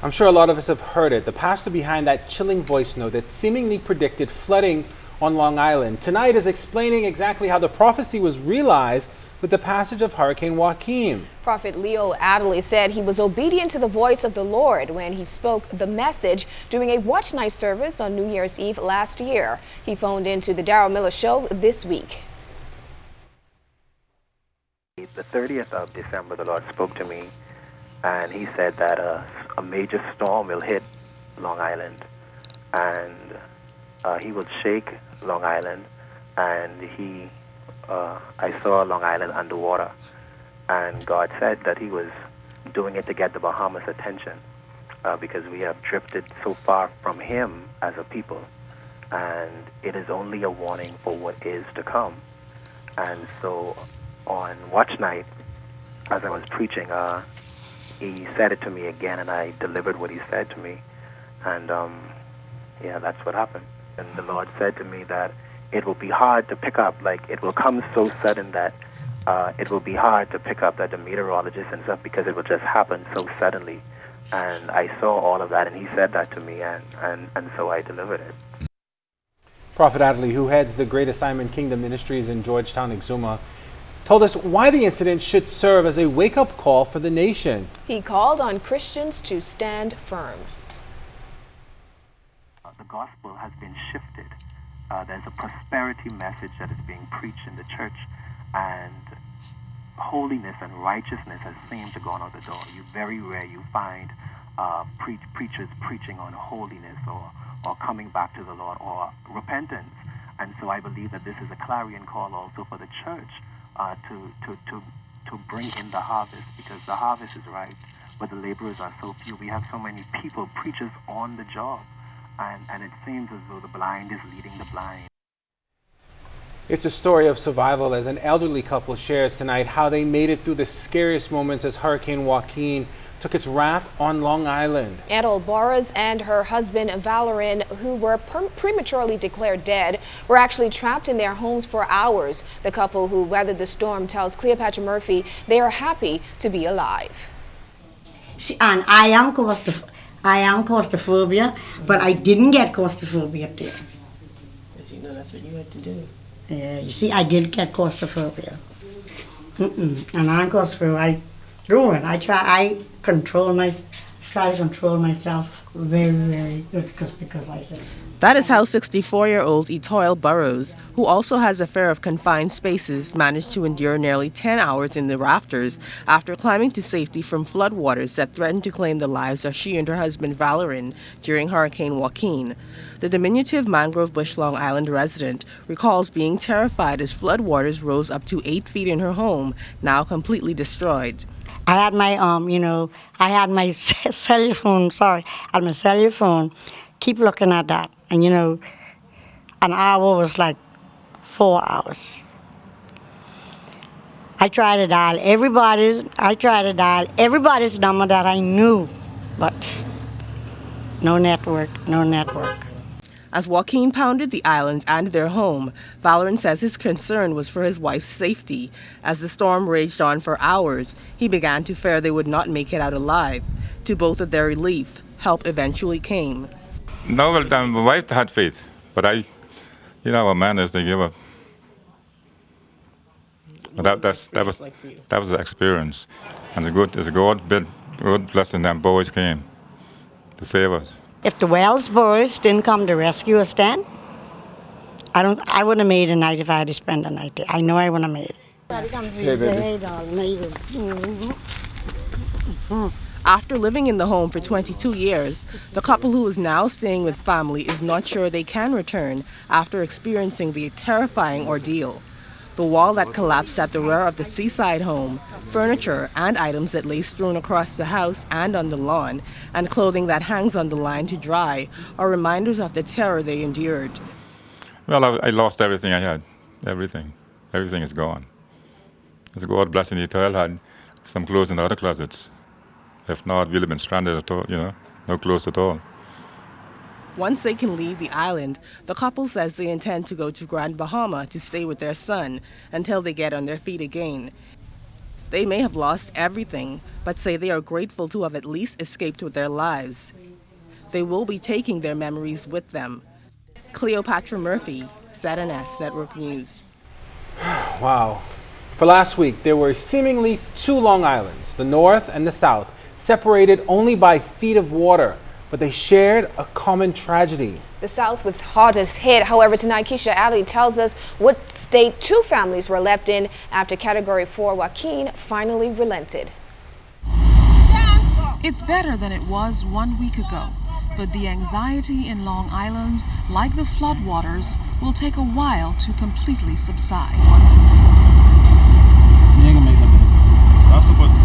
I'm sure a lot of us have heard it. The pastor behind that chilling voice note that seemingly predicted flooding on Long Island tonight is explaining exactly how the prophecy was realized with the passage of Hurricane Joaquin. Prophet Leo Addley said he was obedient to the voice of the Lord when he spoke the message during a watch night service on New Year's Eve last year. He phoned into the Daryl Miller Show this week. The 30th of December, the Lord spoke to me, and he said that a major storm will hit Long Island, and he will shake Long Island, and I saw Long Island underwater, and God said that he was doing it to get the Bahamas' attention, because we have drifted so far from him as a people, and it is only a warning for what is to come. And so on watch night, as I was preaching, he said it to me again, and I delivered what he said to me, and yeah, that's what happened. And the Lord said to me that it will be hard to pick up, like it will come so sudden that it will be hard to pick up, that the meteorologists and stuff, because it will just happen so suddenly. And I saw all of that, and he said that to me, and so I delivered it. Prophet Addley, who heads the Great Assignment Kingdom Ministries in Georgetown, Exuma, told us why the incident should serve as a wake-up call for the nation. He called on Christians to stand firm. The gospel has been shifted. There's a prosperity message that is being preached in the church, and holiness and righteousness has seemed to go out the door. Very rare you find preachers preaching on holiness or coming back to the Lord or repentance. And so I believe that this is a clarion call also for the church to bring in the harvest, because the harvest is ripe, but the laborers are so few. We have so many people, preachers on the job, and it seems as though the blind is leading the blind. It's a story of survival as an elderly couple shares tonight how they made it through the scariest moments as Hurricane Joaquin took its wrath on Long Island. Adele Boras and her husband Valorin, who were prematurely declared dead, were actually trapped in their homes for hours. The couple who weathered the storm tells Cleopatra Murphy they are happy to be alive. See, and I am claustrophobia, but I didn't get claustrophobia up there. Yes, you know that's what you had to do. Yeah, you see, I did get claustrophobia. And I'm claustrophobic. I try to control myself very, very good because I said. That is how 64-year-old Etoile Burrows, who also has a fear of confined spaces, managed to endure nearly 10 hours in the rafters after climbing to safety from floodwaters that threatened to claim the lives of she and her husband Valorin during Hurricane Joaquin. The diminutive Mangrove Bush Long Island resident recalls being terrified as floodwaters rose up to 8 feet in her home, now completely destroyed. I had my, I had my cellular phone. Keep looking at that. And, an hour was like 4 hours. I tried to dial everybody's number that I knew, but no network. As Joaquin pounded the islands and their home, Valorin says his concern was for his wife's safety. As the storm raged on for hours, he began to fear they would not make it out alive. To both of their relief, help eventually came. No, well, my wife had faith, but our manners, they give up. But that was the experience, and it's a God blessing them boys came to save us. If the Wells boys didn't come to rescue us then, I wouldn't have made a night if I had to spend the night there. I know I wouldn't have made it. After living in the home for 22 years, the couple who is now staying with family is not sure they can return after experiencing the terrifying ordeal. The wall that collapsed at the rear of the seaside home, furniture and items that lay strewn across the house and on the lawn, and clothing that hangs on the line to dry are reminders of the terror they endured. Well, I lost everything I had. Everything. Everything is gone. As God blessing Etoile had some clothes in the other closets. If not, we'd have been stranded at all, no clothes at all. Once they can leave the island, the couple says they intend to go to Grand Bahama to stay with their son until they get on their feet again. They may have lost everything, but say they are grateful to have at least escaped with their lives. They will be taking their memories with them. Cleopatra Murphy, ZNS Network News. Wow. For last week, there were seemingly two Long Islands, the north and the south, separated only by feet of water, but they shared a common tragedy. The South was hardest hit. However, tonight Leo Addley tells us what state two families were left in after Category 4 Joaquin finally relented. It's better than it was 1 week ago, but the anxiety in Long Island, like the floodwaters, will take a while to completely subside. That's about